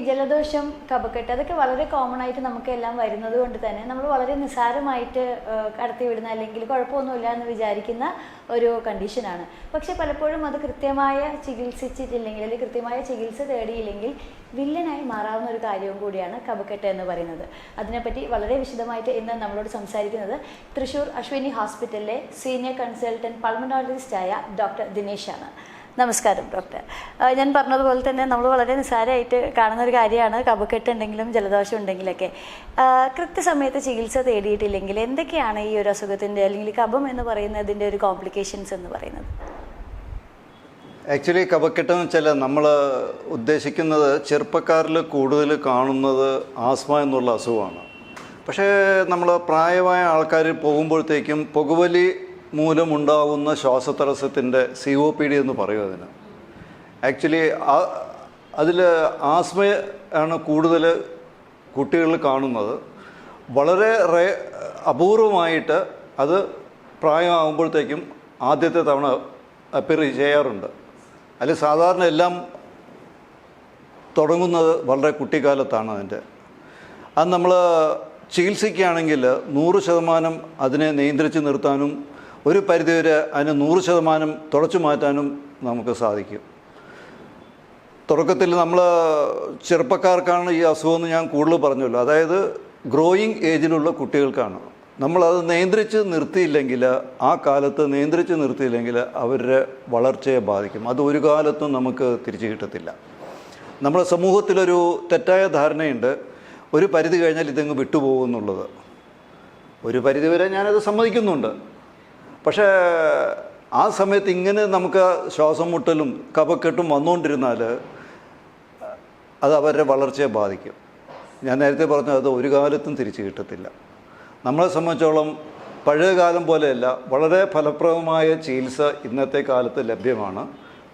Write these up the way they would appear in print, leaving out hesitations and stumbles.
ജലദോഷം, കഫക്കെട്ട് അതൊക്കെ വളരെ കോമൺ ആയിട്ട് നമുക്കെല്ലാം വരുന്നത് കൊണ്ട് തന്നെ നമ്മൾ വളരെ നിസ്സാരമായിട്ട് കടത്തിവിടുന്ന അല്ലെങ്കിൽ കുഴപ്പമൊന്നുമില്ല എന്ന് വിചാരിക്കുന്ന ഒരു കണ്ടീഷനാണ്. പക്ഷെ പലപ്പോഴും അത് കൃത്യമായ ചികിത്സിച്ചിട്ടില്ലെങ്കിൽ അല്ലെങ്കിൽ കൃത്യമായ ചികിത്സ തേടിയില്ലെങ്കിൽ വില്ലനായി മാറാവുന്ന ഒരു കാര്യവും കൂടിയാണ് കഫക്കെട്ട് എന്ന് പറയുന്നത്. അതിനെപ്പറ്റി വളരെ വിശദമായിട്ട് ഇന്ന് നമ്മളോട് സംസാരിക്കുന്നത് തൃശ്ശൂർ അശ്വിനി ഹോസ്പിറ്റലിലെ സീനിയർ കൺസൾട്ടൻറ്റ് പൾമനോളജിസ്റ്റായ ഡോക്ടർ ദിനേശാണ്. നമസ്കാരം ഡോക്ടർ. ഞാൻ പറഞ്ഞതുപോലെ തന്നെ നമ്മൾ വളരെ നിസ്സാരമായിട്ട് കാണുന്ന ഒരു കാര്യമാണ് കഫക്കെട്ട് ഉണ്ടെങ്കിലും ജലദോഷം ഉണ്ടെങ്കിലൊക്കെ. കൃത്യസമയത്ത് ചികിത്സ തേടിയിട്ടില്ലെങ്കിൽ എന്തൊക്കെയാണ് ഈ ഒരു അസുഖത്തിൻ്റെ അല്ലെങ്കിൽ കഫം എന്ന് പറയുന്നതിൻ്റെ ഒരു കോംപ്ലിക്കേഷൻസ് എന്ന് പറയുന്നത്? ആക്ച്വലി കഫക്കെട്ടെന്ന് വെച്ചാൽ നമ്മൾ ഉദ്ദേശിക്കുന്നത് ചെറുപ്പക്കാരിൽ കൂടുതൽ കാണുന്നത് ആസ്മ എന്നുള്ള അസുഖമാണ്. പക്ഷേ നമ്മൾ പ്രായമായ ആൾക്കാർ പോകുമ്പോഴത്തേക്കും പുകവലി മൂലമുണ്ടാകുന്ന ശ്വാസതടസ്സത്തിൻ്റെ COPD എന്ന് പറയും അതിന്. ആക്ച്വലി അതിൽ ആസ്മയാണ് കൂടുതൽ കുട്ടികളിൽ കാണുന്നത്. വളരെ അപൂർവമായിട്ട് അത് പ്രായമാകുമ്പോഴത്തേക്കും ആദ്യത്തെ തവണ അപ്പിയർ ചെയ്യാറുണ്ട്. അതിൽ സാധാരണ എല്ലാം തുടങ്ങുന്നത് വളരെ കുട്ടിക്കാലത്താണ്. അത് നമ്മൾ ചികിത്സിക്കുകയാണെങ്കിൽ 100% അതിനെ നിയന്ത്രിച്ച് നിർത്താനും ഒരു പരിധിവരെ അതിന് 100% തുടച്ചു മാറ്റാനും നമുക്ക് സാധിക്കും. തുടക്കത്തിൽ നമ്മൾ ചെറുപ്പക്കാർക്കാണ് ഈ അസുഖമെന്ന് ഞാൻ കൂടുതൽ പറഞ്ഞല്ലോ. അതായത് ഗ്രോയിങ് ഏജിലുള്ള കുട്ടികൾക്കാണ്. നമ്മളത് നിയന്ത്രിച്ച് നിർത്തിയില്ലെങ്കിൽ, ആ കാലത്ത് നിയന്ത്രിച്ച് നിർത്തിയില്ലെങ്കിൽ അവരുടെ വളർച്ചയെ ബാധിക്കും. അത് ഒരു കാലത്തും നമുക്ക് തിരിച്ചു കിട്ടത്തില്ല. നമ്മുടെ സമൂഹത്തിലൊരു തെറ്റായ ധാരണയുണ്ട്, ഒരു പരിധി കഴിഞ്ഞാൽ ഇതങ്ങ് വിട്ടുപോകുമെന്നുള്ളത്. ഒരു പരിധിവരെ ഞാനത് സമ്മതിക്കുന്നുണ്ട്. പക്ഷേ ആ സമയത്ത് ഇങ്ങനെ നമുക്ക് ശ്വാസം മുട്ടലും കഫക്കെട്ടും വന്നുകൊണ്ടിരുന്നാൽ അത് അവരുടെ വളർച്ചയെ ബാധിക്കും. ഞാൻ നേരത്തെ പറഞ്ഞത് അത് ഒരു കാലത്തും തിരിച്ചു കിട്ടത്തില്ല. നമ്മളെ സംബന്ധിച്ചോളം പഴയ കാലം പോലെയല്ല, വളരെ ഫലപ്രദമായ ചികിത്സ ഇന്നത്തെ കാലത്ത് ലഭ്യമാണ്.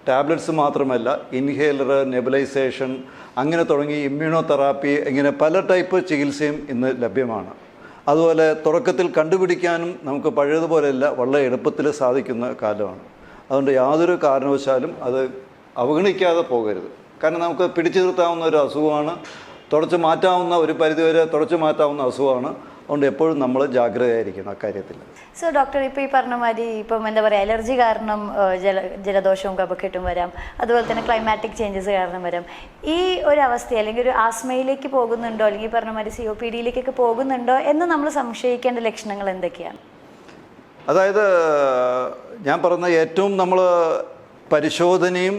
ടാബ്ലറ്റ്സ് മാത്രമല്ല, ഇൻഹേലർ, നെബുലൈസേഷൻ, അങ്ങനെ തുടങ്ങി ഇമ്മ്യൂണോ തെറാപ്പി, ഇങ്ങനെ പല ടൈപ്പ് ചികിത്സയും ഇന്ന് ലഭ്യമാണ്. അതുപോലെ തുടക്കത്തിൽ കണ്ടുപിടിക്കാനും നമുക്ക് പഴയതുപോലെയല്ല, വളരെ എളുപ്പത്തിൽ സാധിക്കുന്ന കാലമാണ്. അതുകൊണ്ട് യാതൊരു കാരണവശാലും അത് അവഗണിക്കാതെ പോകരുത്. കാരണം നമുക്ക് പിടിച്ചു നിർത്താവുന്ന ഒരു അസുഖമാണ്, തുടച്ചു മാറ്റാവുന്ന, ഒരു പരിധിവരെ തുടച്ചു മാറ്റാവുന്ന അസുഖമാണ്. അതുകൊണ്ട് എപ്പോഴും നമ്മൾ ജാഗ്രതയായിരിക്കണം അക്കാര്യത്തിൽ. സോ ഡോക്ടർ, ഇപ്പോൾ ഈ പറഞ്ഞ മാതിരി ഇപ്പം എന്താ പറയുക, അലർജി കാരണം ജലദോഷവും കഫക്കെട്ടും വരാം, അതുപോലെ തന്നെ ക്ലൈമാറ്റിക് ചേഞ്ചസ് കാരണം വരാം. ഈ ഒരു അവസ്ഥ അല്ലെങ്കിൽ ഒരു ആസ്മയിലേക്ക് പോകുന്നുണ്ടോ, അല്ലെങ്കിൽ ഈ പറഞ്ഞ മാതിരി COPDയിലേക്കൊക്കെ പോകുന്നുണ്ടോ എന്ന് നമ്മൾ സംശയിക്കേണ്ട ലക്ഷണങ്ങൾ എന്തൊക്കെയാണ്? അതായത് ഞാൻ പറഞ്ഞ ഏറ്റവും നമ്മൾ പരിശോധനയും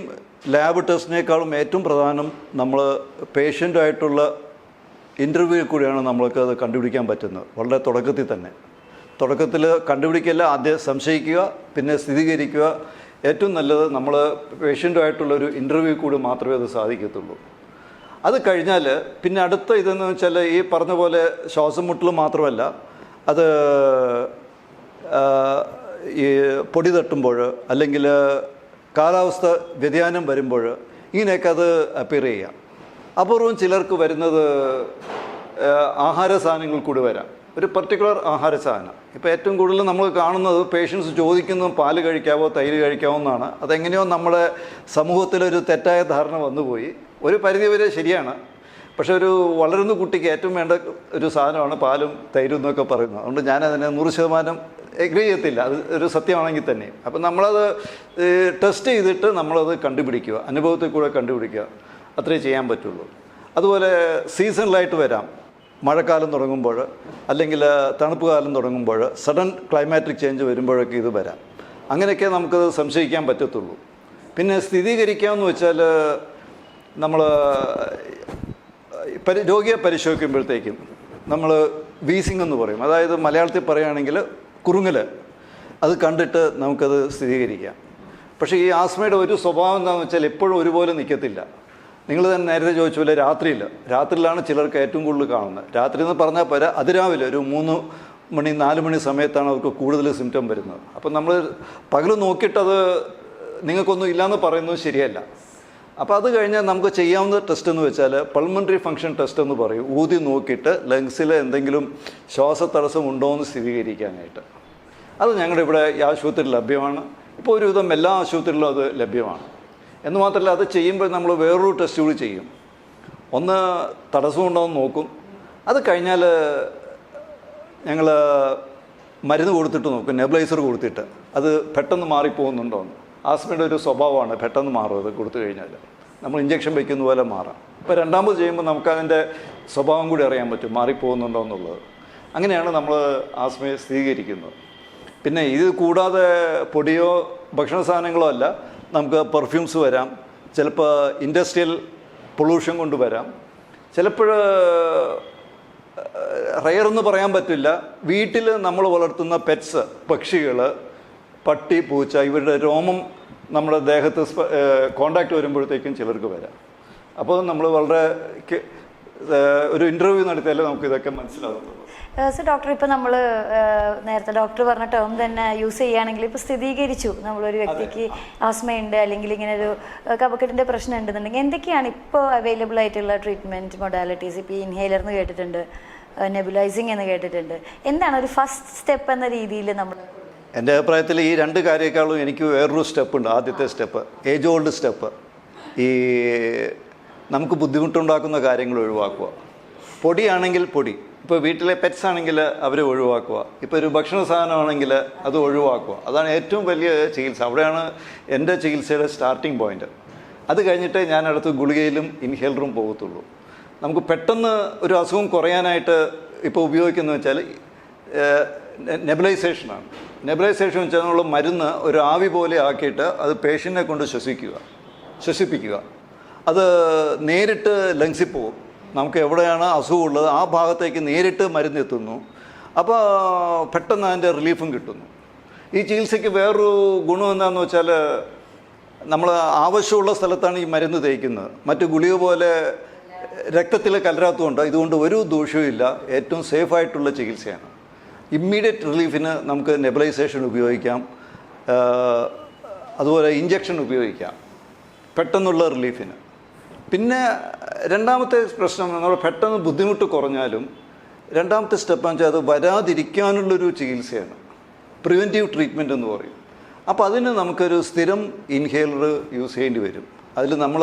ലാബ് ടെസ്റ്റിനേക്കാളും ഏറ്റവും പ്രധാനം നമ്മൾ പേഷ്യൻ്റുമായിട്ടുള്ള ഇൻ്റർവ്യൂവിൽ കൂടിയാണ് നമ്മൾക്കത് കണ്ടുപിടിക്കാൻ പറ്റുന്നത്. വളരെ തുടക്കത്തിൽ തന്നെ. തുടക്കത്തിൽ കണ്ടുപിടിക്കല്ല, ആദ്യം സംശയിക്കുക, പിന്നെ സ്ഥിരീകരിക്കുക. ഏറ്റവും നല്ലത് നമ്മൾ പേഷ്യൻ്റുമായിട്ടുള്ളൊരു ഇൻ്റർവ്യൂ കൂടി മാത്രമേ അത് സാധിക്കത്തുള്ളൂ. അത് കഴിഞ്ഞാൽ പിന്നെ അടുത്ത ഇതെന്ന് വെച്ചാൽ ഈ പറഞ്ഞ പോലെ ശ്വാസം മുട്ടൽ മാത്രമല്ല, അത് ഈ പൊടി തട്ടുമ്പോൾ അല്ലെങ്കിൽ കാലാവസ്ഥ വ്യതിയാനം വരുമ്പോൾ ഇങ്ങനെയൊക്കെ അത് അപ്പിയർ ചെയ്യാം. അപൂർവം ചിലർക്ക് വരുന്നത് ആഹാര സാധനങ്ങൾ കൂടി വരാം, ഒരു പർട്ടിക്കുലർ ആഹാര സാധനം. ഇപ്പോൾ ഏറ്റവും കൂടുതൽ നമ്മൾ കാണുന്നത് പേഷ്യൻസ് ചോദിക്കുന്നത് പാല് കഴിക്കാവോ, തൈര് കഴിക്കാവോ എന്നാണ്. അതെങ്ങനെയോ നമ്മുടെ സമൂഹത്തിലൊരു തെറ്റായ ധാരണ വന്നുപോയി. ഒരു പരിധിവരെ ശരിയാണ്, പക്ഷെ ഒരു വളരുന്ന കുട്ടിക്ക് ഏറ്റവും വേണ്ട ഒരു സാധനമാണ് പാലും തൈരും എന്നൊക്കെ പറയുന്നത്. അതുകൊണ്ട് ഞാനതിനെ 100% എഗ്രി ചെയ്യത്തില്ല, അത് ഒരു സത്യമാണെങ്കിൽ തന്നെ. അപ്പം നമ്മളത് ടെസ്റ്റ് ചെയ്തിട്ട് നമ്മളത് കണ്ടുപിടിക്കുക, അനുഭവത്തിൽ കൂടെ കണ്ടുപിടിക്കുക, അത്രേ ചെയ്യാൻ പറ്റുള്ളൂ. അതുപോലെ സീസണലായിട്ട് വരാം. മഴക്കാലം തുടങ്ങുമ്പോൾ അല്ലെങ്കിൽ തണുപ്പ് കാലം തുടങ്ങുമ്പോൾ സഡൻ ക്ലൈമാറ്റിക് ചേഞ്ച് വരുമ്പോഴൊക്കെ ഇത് വരാം. അങ്ങനെയൊക്കെ നമുക്കത് സംശയിക്കാൻ പറ്റത്തുള്ളൂ. പിന്നെ സ്ഥിരീകരിക്കാമെന്ന് വെച്ചാൽ നമ്മൾ രോഗിയെ പരിശോധിക്കുമ്പോഴത്തേക്കും നമ്മൾ വീസിംഗ് എന്ന് പറയും. അതായത് മലയാളത്തിൽ പറയുകയാണെങ്കിൽ കുറുങ്ങൽ, അത് കണ്ടിട്ട് നമുക്കത് സ്ഥിരീകരിക്കാം. പക്ഷേ ഈ ആസ്മയുടെ ഒരു സ്വഭാവം എന്താണെന്ന് വെച്ചാൽ എപ്പോഴും ഒരുപോലെ നിൽക്കത്തില്ല. നിങ്ങൾ തന്നെ നേരത്തെ ചോദിച്ച പോലെ രാത്രിയിലാണ് ചിലർക്ക് ഏറ്റവും കൂടുതൽ കാണുന്നത്. രാത്രി എന്ന് പറഞ്ഞാൽ പോരാ, അതിരാവിലെ ഒരു 3 മണി 4 മണി സമയത്താണ് അവർക്ക് കൂടുതൽ സിംറ്റം വരുന്നത്. അപ്പം നമ്മൾ പകൽ നോക്കിയിട്ടത് നിങ്ങൾക്കൊന്നും ഇല്ലയെന്ന് പറയുന്നത് ശരിയല്ല. അപ്പോൾ അത് കഴിഞ്ഞാൽ നമുക്ക് ചെയ്യാവുന്ന ടെസ്റ്റ് എന്ന് വെച്ചാൽ പൾമണറി ഫങ്ഷൻ ടെസ്റ്റ് എന്ന് പറയും. ഊതി നോക്കിയിട്ട് ലങ്സിൽ എന്തെങ്കിലും ശ്വാസതടസ്സം ഉണ്ടോ എന്ന് സ്ഥിരീകരിക്കാനായിട്ട്. അത് ഞങ്ങളുടെ ഇവിടെ ഈ ആശുപത്രിയിൽ ലഭ്യമാണ്. ഇപ്പോൾ ഒരുവിധം എല്ലാ ആശുപത്രികളിലും അത് ലഭ്യമാണ്. എന്ന് മാത്രമല്ല, അത് ചെയ്യുമ്പോൾ നമ്മൾ വേറൊരു ടെസ്റ്റ് കൂടി ചെയ്യും. ഒന്ന് തടസ്സമുണ്ടോ എന്ന് നോക്കും. അത് കഴിഞ്ഞാൽ ഞങ്ങൾ മരുന്ന് കൊടുത്തിട്ട് നോക്കും, നെബുലൈസർ കൊടുത്തിട്ട് അത് പെട്ടെന്ന് മാറിപ്പോകുന്നുണ്ടോ എന്ന്. ആസ്മയുടെ ഒരു സ്വഭാവമാണ് പെട്ടെന്ന് മാറും അത് കൊടുത്തു കഴിഞ്ഞാൽ. നമ്മൾ ഇഞ്ചക്ഷൻ വയ്ക്കുന്ന പോലെ മാറാം. ഇപ്പോൾ രണ്ടാമത് ചെയ്യുമ്പോൾ നമുക്കതിൻ്റെ സ്വഭാവം കൂടി അറിയാൻ പറ്റും, മാറിപ്പോകുന്നുണ്ടോ എന്നുള്ളത്. അങ്ങനെയാണ് നമ്മൾ ആസ്മയെ സ്ഥിരീകരിക്കുന്നത്. പിന്നെ ഇത് കൂടാതെ പൊടിയോ ഭക്ഷണ സാധനങ്ങളോ അല്ല, നമുക്ക് പെർഫ്യൂംസ് വരാം, ചിലപ്പോൾ ഇൻഡസ്ട്രിയൽ പൊള്യൂഷൻ കൊണ്ട് വരാം, ചിലപ്പോൾ റെയർ എന്ന് പറയാൻ പറ്റില്ല, വീട്ടിൽ നമ്മൾ വളർത്തുന്ന പെറ്റ്സ്, പക്ഷികൾ, പട്ടി, പൂച്ച, ഇവരുടെ രോമം നമ്മുടെ ദേഹത്ത് കോണ്ടാക്ട് വരുമ്പോഴത്തേക്കും ചിലർക്ക് വരാം. അപ്പോൾ നമ്മൾ വളരെ ഒരു ഇൻ്റർവ്യൂ നടത്തിയാലേ നമുക്ക് ഇതൊക്കെ മനസ്സിലാകുന്നുള്ളൂ. സോ ഡോക്ടർ, ഇപ്പോൾ നമ്മൾ നേരത്തെ ഡോക്ടർ പറഞ്ഞ ടേം തന്നെ യൂസ് ചെയ്യുകയാണെങ്കിൽ, ഇപ്പോൾ സ്ഥിരീകരിച്ചു നമ്മളൊരു വ്യക്തിക്ക് ആസ്മയുണ്ട് അല്ലെങ്കിൽ ഇങ്ങനെ ഒരു കഫക്കെട്ടിൻ്റെ പ്രശ്നം ഉണ്ടെന്നുണ്ടെങ്കിൽ എന്തൊക്കെയാണ് ഇപ്പോൾ അവൈലബിൾ ആയിട്ടുള്ള ട്രീറ്റ്മെൻറ്റ് മൊഡാലിറ്റീസ്? ഇപ്പോൾ ഈ ഇൻഹേലർ എന്ന് കേട്ടിട്ടുണ്ട്, നെബുലൈസിങ് എന്ന് കേട്ടിട്ടുണ്ട്. എന്താണ് ഒരു ഫസ്റ്റ് സ്റ്റെപ്പ് എന്ന രീതിയിൽ നമ്മൾ? എൻ്റെ അഭിപ്രായത്തിൽ ഈ രണ്ട് കാര്യക്കാളും എനിക്ക് വേറൊരു സ്റ്റെപ്പുണ്ട്. ആദ്യത്തെ സ്റ്റെപ്പ് ഏജ് ഓൾഡ് സ്റ്റെപ്പ്. ഈ നമുക്ക് ബുദ്ധിമുട്ടുണ്ടാക്കുന്ന കാര്യങ്ങൾ ഒഴിവാക്കുക. പൊടിയാണെങ്കിൽ പൊടി, ഇപ്പോൾ വീട്ടിലെ പെറ്റ്സ് ആണെങ്കിൽ അവരെ ഒഴിവാക്കുക. ഇപ്പോൾ ഒരു ഭക്ഷണ സാധനമാണെങ്കിൽ അത് ഒഴിവാക്കുക. അതാണ് ഏറ്റവും വലിയ ചികിത്സ. അവിടെയാണ് എൻ്റെ ചികിത്സയുടെ സ്റ്റാർട്ടിങ് പോയിൻ്റ്. അത് കഴിഞ്ഞിട്ട് ഞാൻ അടുത്ത് ഗുളികയിലും ഇൻഹേലറും പോകത്തുള്ളൂ. നമുക്ക് പെട്ടെന്ന് ഒരു അസുഖം കുറയാനായിട്ട് ഇപ്പോൾ ഉപയോഗിക്കുന്നത് വെച്ചാൽ നെബുലൈസേഷനാണ്. നെബുലൈസേഷൻ വെച്ചാൽ നമ്മൾ മരുന്ന് ഒരു ആവി പോലെ ആക്കിയിട്ട് അത് പേഷ്യൻറ്റിനെ കൊണ്ട് ശ്വസിപ്പിക്കുക. അത് നേരിട്ട് ലങ്സിൽ പോകും. നമുക്ക് എവിടെയാണ് അസുഖമുള്ളത് ആ ഭാഗത്തേക്ക് നേരിട്ട് മരുന്നെത്തുന്നു. അപ്പോൾ പെട്ടെന്ന് അതിൻ്റെ റിലീഫും കിട്ടുന്നു. ഈ ചികിത്സയ്ക്ക് വേറൊരു ഗുണം എന്താണെന്ന് വെച്ചാൽ, നമ്മൾ ആവശ്യമുള്ള സ്ഥലത്താണ് ഈ മരുന്ന് തേക്കുന്നത്. മറ്റ് ഗുളിക പോലെ രക്തത്തിൽ കലരാത്തതുകൊണ്ട് ഇതുകൊണ്ട് ഒരു ദോഷവും ഇല്ല. ഏറ്റവും സേഫായിട്ടുള്ള ചികിത്സയാണ്. ഇമ്മീഡിയറ്റ് റിലീഫിന് നമുക്ക് നെബുലൈസേഷൻ ഉപയോഗിക്കാം, അതുപോലെ ഇഞ്ചക്ഷൻ ഉപയോഗിക്കാം പെട്ടെന്നുള്ള റിലീഫിന്. പിന്നെ രണ്ടാമത്തെ പ്രശ്നം, നമ്മൾ പെട്ടെന്ന് ബുദ്ധിമുട്ട് കുറഞ്ഞാലും രണ്ടാമത്തെ സ്റ്റെപ്പ് വെച്ചാൽ അത് വരാതിരിക്കാനുള്ളൊരു ചികിത്സയാണ്, പ്രിവെൻറ്റീവ് ട്രീറ്റ്മെൻറ്റ് എന്ന് പറയും. അപ്പോൾ അതിന് നമുക്കൊരു സ്ഥിരം ഇൻഹേലർ യൂസ് ചെയ്യേണ്ടി വരും. അതിൽ നമ്മൾ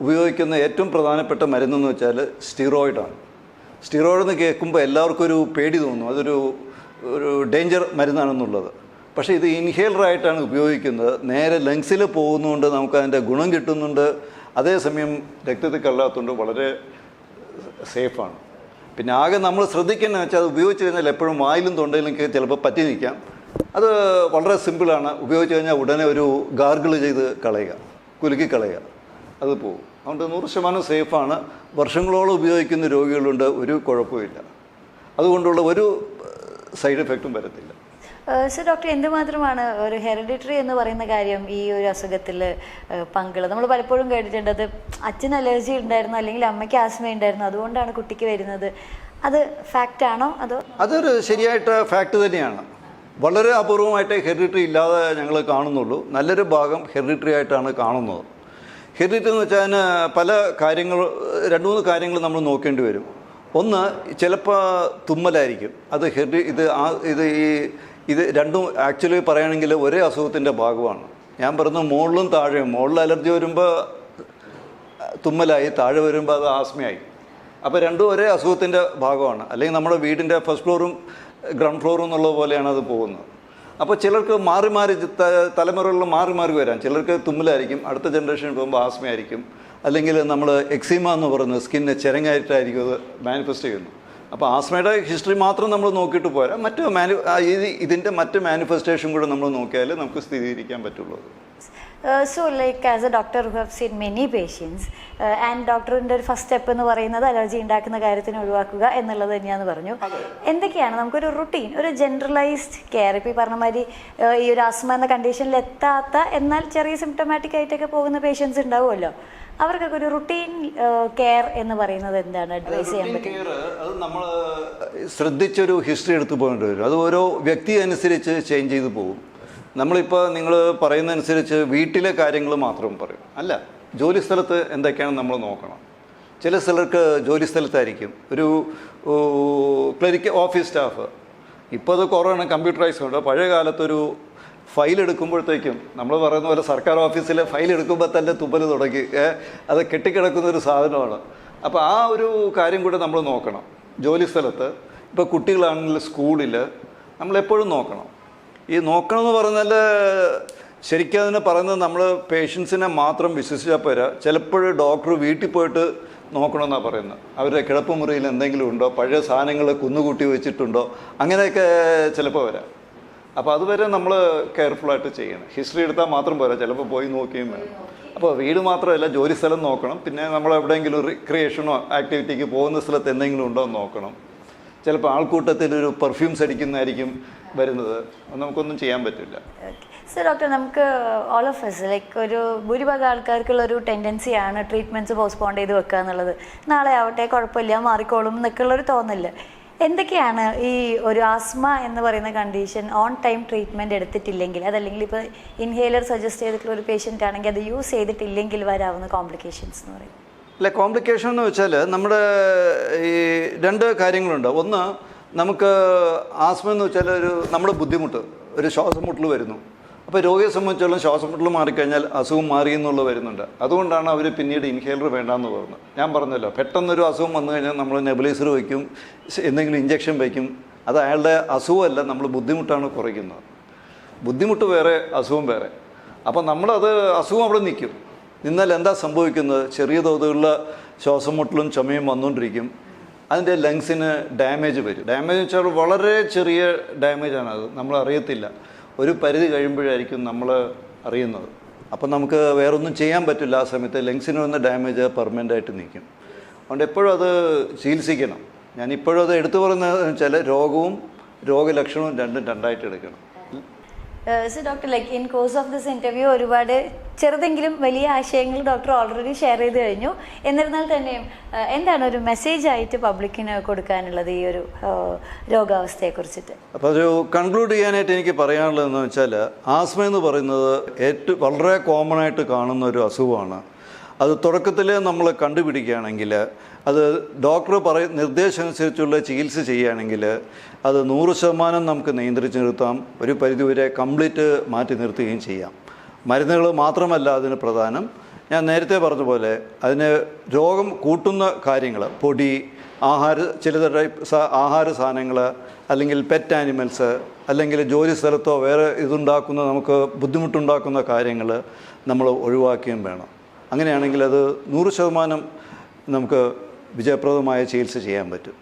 ഉപയോഗിക്കുന്ന ഏറ്റവും പ്രധാനപ്പെട്ട മരുന്നെന്ന് വെച്ചാൽ സ്റ്റിറോയിഡാണ്. സ്റ്റിറോയിഡ് എന്ന് കേൾക്കുമ്പോൾ എല്ലാവർക്കും ഒരു പേടി തോന്നും, അതൊരു ഡേഞ്ചർ മരുന്നാണെന്നുള്ളത്. പക്ഷേ ഇത് ഇൻഹേലറായിട്ടാണ് ഉപയോഗിക്കുന്നത്. നേരെ ലങ്സിൽ പോകുന്നതുകൊണ്ട് നമുക്കതിൻ്റെ ഗുണം കിട്ടുന്നുണ്ട്, അതേസമയം രക്തത്തിൽ കല്ലാത്തതുകൊണ്ട് വളരെ സേഫാണ്. പിന്നെ ആകെ നമ്മൾ ശ്രദ്ധിക്കുന്നത് വെച്ചാൽ അത് ഉപയോഗിച്ച് കഴിഞ്ഞാൽ എപ്പോഴും വായിലും തൊണ്ടയിലും ചിലപ്പോൾ പറ്റി നിൽക്കാം. അത് വളരെ സിമ്പിളാണ്. ഉപയോഗിച്ച് കഴിഞ്ഞാൽ ഉടനെ ഒരു ഗാർഗിൾ ചെയ്ത് കളയുക, കുലുക്കി കളയുക, അത് പോകും. അതുകൊണ്ട് 100% സേഫാണ്. വർഷങ്ങളോളം ഉപയോഗിക്കുന്ന രോഗികളുണ്ട്, ഒരു കുഴപ്പമില്ല. അതുകൊണ്ടുള്ള ഒരു സൈഡ് എഫക്റ്റും വരത്തില്ല. സോ ഡോക്ടർ, എന്തുമാത്രമാണ് ഒരു ഹെറിഡിറ്ററി എന്ന് പറയുന്ന കാര്യം ഈ ഒരു അസുഖത്തിൽ പങ്കുള്ളത്? നമ്മൾ പലപ്പോഴും കേട്ടിട്ടുണ്ട് അത് അച്ഛന് അലർജി ഉണ്ടായിരുന്നു അല്ലെങ്കിൽ അമ്മയ്ക്ക് ആസ്മ ഉണ്ടായിരുന്നു, അതുകൊണ്ടാണ് കുട്ടിക്ക് വരുന്നത്. അത് ഫാക്റ്റാണോ അതോ? അതൊരു ശരിയായിട്ട് ഫാക്റ്റ് തന്നെയാണ്. വളരെ അപൂർവമായിട്ട് ഹെറിഡിറ്ററി ഇല്ലാതെ ഞങ്ങൾ കാണുന്നുള്ളൂ. നല്ലൊരു ഭാഗം ഹെറിഡിറ്ററി ആയിട്ടാണ് കാണുന്നത്. ഹെറിഡിറ്ററി എന്ന് വെച്ചാൽ അതിന് പല കാര്യങ്ങൾ, 2-3 കാര്യങ്ങൾ നമ്മൾ നോക്കേണ്ടി വരും. ഒന്ന്, ചിലപ്പോൾ തുമ്മലായിരിക്കും. അത് ഇത് രണ്ടും ആക്ച്വലി പറയുകയാണെങ്കിൽ ഒരേ അസുഖത്തിൻ്റെ ഭാഗമാണ്. ഞാൻ പറയുന്നത് മുകളിലും താഴെയും. മുകളിൽ അലർജി വരുമ്പോൾ തുമ്മലായി, താഴെ വരുമ്പോൾ അത് ആസ്മയായി. അപ്പോൾ രണ്ടും ഒരേ അസുഖത്തിൻ്റെ ഭാഗമാണ്. അല്ലെങ്കിൽ നമ്മുടെ വീടിൻ്റെ ഫസ്റ്റ് ഫ്ലോറും ഗ്രൗണ്ട് ഫ്ലോറും എന്നുള്ള പോലെയാണ് അത് പോകുന്നത്. അപ്പോൾ ചിലർക്ക് മാറി മാറി തലമുറകളിൽ മാറി മാറി വരാം. ചിലർക്ക് തുമ്മലായിരിക്കും, അടുത്ത ജനറേഷനിൽ പോകുമ്പോൾ ആസ്മയായിരിക്കും. അല്ലെങ്കിൽ നമ്മൾ എക്സീമ എന്ന് പറയുന്നത് സ്കിന്നെ ചിരങ്ങായിട്ടായിരിക്കും അത് മാനിഫെസ്റ്റ് ചെയ്യുന്നു. അപ്പോൾ ആസ്മയുടെ ഹിസ്റ്ററി മാത്രം നമ്മൾ നോക്കിയിട്ട് പോരാ, ഇതിൻ്റെ മറ്റ് മാനിഫെസ്റ്റേഷൻ കൂടെ നമ്മൾ നോക്കിയാൽ നമുക്ക് സ്ഥിരീകരിക്കാൻ പറ്റുള്ളൂ. So like as a doctor who have seen many patients and ഡോക്ടറിൻ്റെ ഒരു ഫസ്റ്റ് സ്റ്റെപ്പ് എന്ന് പറയുന്നത് അലർജി ഉണ്ടാക്കുന്ന കാര്യത്തിന് ഒഴിവാക്കുക എന്നുള്ളത് തന്നെയാണെന്ന് പറഞ്ഞു. എന്തൊക്കെയാണ് നമുക്കൊരു റുട്ടീൻ, ഒരു ജനറലൈസ്ഡ് കെയർ, ഇപ്പോൾ ഈ പറഞ്ഞ മാതിരി ഈ ഒരു ആസ്മ എന്ന കണ്ടീഷനിൽ എത്താത്ത എന്നാൽ ചെറിയ സിംറ്റമാറ്റിക് ആയിട്ടൊക്കെ പോകുന്ന പേഷ്യൻസ് ഉണ്ടാവുമല്ലോ, അവർക്കൊക്കെ ഒരു റുട്ടീൻ കെയർ എന്ന് പറയുന്നത് എന്താണ് അഡ്വൈസ് ചെയ്യാൻ പറ്റും? അത് നമ്മൾ ശ്രദ്ധിച്ചൊരു ഹിസ്റ്ററി എടുത്ത് പോകേണ്ടി വരും. അത് ഓരോ വ്യക്തി അനുസരിച്ച് ചേഞ്ച് ചെയ്ത് പോകും. നമ്മളിപ്പോൾ നിങ്ങൾ പറയുന്നതനുസരിച്ച് വീട്ടിലെ കാര്യങ്ങൾ മാത്രം പറയും, അല്ല, ജോലി സ്ഥലത്ത് എന്തൊക്കെയാണ് നമ്മൾ നോക്കണം. ചില ചിലർക്ക് ജോലി സ്ഥലത്തായിരിക്കും ഒരു ക്ലറിക്കൽ ഓഫീസ് സ്റ്റാഫ്. ഇപ്പോൾ അത് കുറവാണ്, കമ്പ്യൂട്ടറൈസ് ഉണ്ട്. പഴയ കാലത്തൊരു ഫയൽ എടുക്കുമ്പോഴത്തേക്കും നമ്മൾ പറയുന്ന പോലെ സർക്കാർ ഓഫീസിലെ ഫയൽ എടുക്കുമ്പോൾ തന്നെ തുമ്മൽ തുടങ്ങി അത് കെട്ടിക്കിടക്കുന്ന ഒരു സാധനമാണ്. അപ്പോൾ ആ ഒരു കാര്യം കൂടെ നമ്മൾ നോക്കണം. ജോലി സ്ഥലത്ത് ഇപ്പോൾ കുട്ടികളാണെങ്കിൽ സ്കൂളിൽ നമ്മളെപ്പോഴും നോക്കണം. ഈ നോക്കണമെന്ന് പറഞ്ഞാൽ ശരിക്കും അതിന് പറയുന്നത് നമ്മൾ പേഷ്യൻസിനെ മാത്രം വിശ്വസിച്ചാൽ പോരാ. ചിലപ്പോൾ ഡോക്ടർ വീട്ടിൽ പോയിട്ട് നോക്കണമെന്നാണ് പറയുന്നത്. അവരുടെ കിടപ്പുമുറിയിൽ എന്തെങ്കിലും ഉണ്ടോ, പഴയ സാധനങ്ങൾ കുന്നുകൂട്ടി വെച്ചിട്ടുണ്ടോ, അങ്ങനെയൊക്കെ ചിലപ്പോൾ വരാം. അപ്പോൾ അതുവരെ നമ്മൾ കെയർഫുള്ളായിട്ട് ചെയ്യണം. ഹിസ്റ്ററി എടുത്താൽ മാത്രം പോരാ, ചിലപ്പോൾ പോയി നോക്കുകയും വേണം. അപ്പോൾ വീട് മാത്രമല്ല, ജോലി സ്ഥലം നോക്കണം. പിന്നെ നമ്മൾ എവിടെയെങ്കിലും റിക്രിയേഷനോ ആക്ടിവിറ്റിക്ക് പോകുന്ന സ്ഥലത്ത് എന്തെങ്കിലും ഉണ്ടോ എന്ന് നോക്കണം. ചിലപ്പോൾ ആൾക്കൂട്ടത്തിൽ ഒരു പെർഫ്യൂംസ് അടിക്കുന്നതായിരിക്കും വരുന്നത്, നമുക്കൊന്നും ചെയ്യാൻ പറ്റില്ല. സോ ഡോക്ടർ, നമുക്ക് ഓൾ ഓഫ് എസ് ലൈക്ക് ഒരു ഭൂരിഭാഗം ആൾക്കാർക്കുള്ളൊരു ടെൻഡൻസിയാണ് ട്രീറ്റ്മെൻറ്റ്സ് പോസ്റ്റ്പോൺ ചെയ്ത് വെക്കുക എന്നുള്ളത്. നാളെ ആവട്ടെ, കുഴപ്പമില്ല, മാറിക്കോളും എന്നൊക്കെയുള്ളൊരു തോന്നല്. എന്തൊക്കെയാണ് ഈ ഒരു ആസ്മ എന്ന് പറയുന്ന കണ്ടീഷൻ ഓൺ ടൈം ട്രീറ്റ്മെൻറ്റ് എടുത്തിട്ടില്ലെങ്കിൽ, അതല്ലെങ്കിൽ ഇപ്പോൾ ഇൻഹേലർ സജസ്റ്റ് ചെയ്തിട്ടുള്ള ഒരു പേഷ്യൻ്റ് ആണെങ്കിൽ അത് യൂസ് ചെയ്തിട്ടില്ലെങ്കിൽ വരാവുന്ന കോംപ്ലിക്കേഷൻസ് എന്ന് പറയും? അല്ല, കോംപ്ലിക്കേഷൻ എന്ന് വെച്ചാൽ നമ്മുടെ ഈ രണ്ട് കാര്യങ്ങളുണ്ട്. ഒന്ന്, നമുക്ക് ആസ്മ എന്ന് വെച്ചാൽ നമ്മുടെ ബുദ്ധിമുട്ട്, ഒരു ശ്വാസം മുട്ടൽ വരുന്നു. അപ്പോൾ രോഗിയെ സംബന്ധിച്ചോളം ശ്വാസം മുട്ടൽ മാറിക്കഴിഞ്ഞാൽ അസുഖം മാറി എന്നുള്ളത് വരുന്നുണ്ട്. അതുകൊണ്ടാണ് അവർ പിന്നീട് ഇൻഹേലർ വേണ്ടാന്ന് പറഞ്ഞത്. ഞാൻ പറഞ്ഞല്ലോ, പെട്ടെന്നൊരു അസുഖം വന്നു കഴിഞ്ഞാൽ നമ്മൾ നെബുലൈസർ വയ്ക്കും, എന്തെങ്കിലും ഇഞ്ചക്ഷൻ വയ്ക്കും. അത് അയാളുടെ അസുഖമല്ല, നമ്മൾ ബുദ്ധിമുട്ടാണ് കുറയ്ക്കുന്നത്. ബുദ്ധിമുട്ട് വേറെ, അസുഖം വേറെ. അപ്പോൾ നമ്മളത് അസുഖം അവിടെ നിൽക്കും. നിന്നാൽ എന്താ സംഭവിക്കുന്നത്? ചെറിയ തോതിലുള്ള ശ്വാസം മുട്ടലും ചുമയും വന്നുകൊണ്ടിരിക്കും. അതിൻ്റെ ലങ്സിന് ഡാമേജ് വരും. ഡാമേജ് വെച്ചാൽ വളരെ ചെറിയ ഡാമേജാണ്, അത് നമ്മൾ അറിയത്തില്ല. ഒരു പരിധി കഴിയുമ്പോഴായിരിക്കും നമ്മൾ അറിയുന്നത്. അപ്പം നമുക്ക് വേറൊന്നും ചെയ്യാൻ പറ്റില്ല. ആ സമയത്ത് ലങ്സിന് വന്ന ഡാമേജ് പെർമനൻ്റായിട്ട് നിൽക്കും. അതുകൊണ്ട് എപ്പോഴും അത് ചികിത്സിക്കണം. ഞാനിപ്പോഴും അത് എടുത്തു പറയുന്നത് വെച്ചാൽ രോഗവും രോഗലക്ഷണവും രണ്ടും രണ്ടായിട്ട് എടുക്കണം. So doctor, like in course of this interview ഒരുപാട് ചെറുതെങ്കിലും വലിയ ആശയങ്ങൾ ഡോക്ടർ ഓൾറെഡി ഷെയർ ചെയ്ത് കഴിഞ്ഞു. എന്നിരുന്നാൽ തന്നെയും എന്താണ് ഒരു മെസ്സേജ് ആയിട്ട് പബ്ലിക്കിന് കൊടുക്കാനുള്ളത് ഈ ഒരു രോഗാവസ്ഥയെക്കുറിച്ചിട്ട്? അപ്പോൾ ഒരു കൺക്ലൂഡ് ചെയ്യാനായിട്ട് എനിക്ക് പറയാനുള്ളതെന്ന് വെച്ചാൽ, ആസ്മ എന്ന് പറയുന്നത് വളരെ കോമൺ ആയിട്ട് കാണുന്ന ഒരു അസുഖമാണ്. അത് തുടക്കത്തിൽ നമ്മൾ കണ്ടുപിടിക്കുകയാണെങ്കിൽ, അത് ഡോക്ടർ നിർദ്ദേശം അനുസരിച്ചുള്ള ചികിത്സ ചെയ്യുകയാണെങ്കിൽ അത് 100% നമുക്ക് നിയന്ത്രിച്ച് നിർത്താം. ഒരു പരിധിവരെ കംപ്ലീറ്റ് മാറ്റി നിർത്തുകയും ചെയ്യാം. മരുന്നുകൾ മാത്രമല്ല അതിന് പ്രധാനം. ഞാൻ നേരത്തെ പറഞ്ഞ പോലെ അതിന് രോഗം കൂട്ടുന്ന കാര്യങ്ങൾ, പൊടി, ചില ആഹാര സാധനങ്ങൾ, അല്ലെങ്കിൽ പെറ്റ് ആനിമൽസ്, അല്ലെങ്കിൽ ജോലി സ്ഥലത്തോ വേറെ ഇതുണ്ടാക്കുന്ന നമുക്ക് ബുദ്ധിമുട്ടുണ്ടാക്കുന്ന കാര്യങ്ങൾ നമ്മൾ ഒഴിവാക്കുകയും വേണം. അങ്ങനെയാണെങ്കിൽ അത് 100% നമുക്ക് വിജയപ്രദമായ ചികിത്സ ചെയ്യാൻ പറ്റും.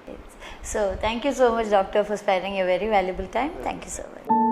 So thank you so much, doctor, for sparing your very valuable time. Thank you so much.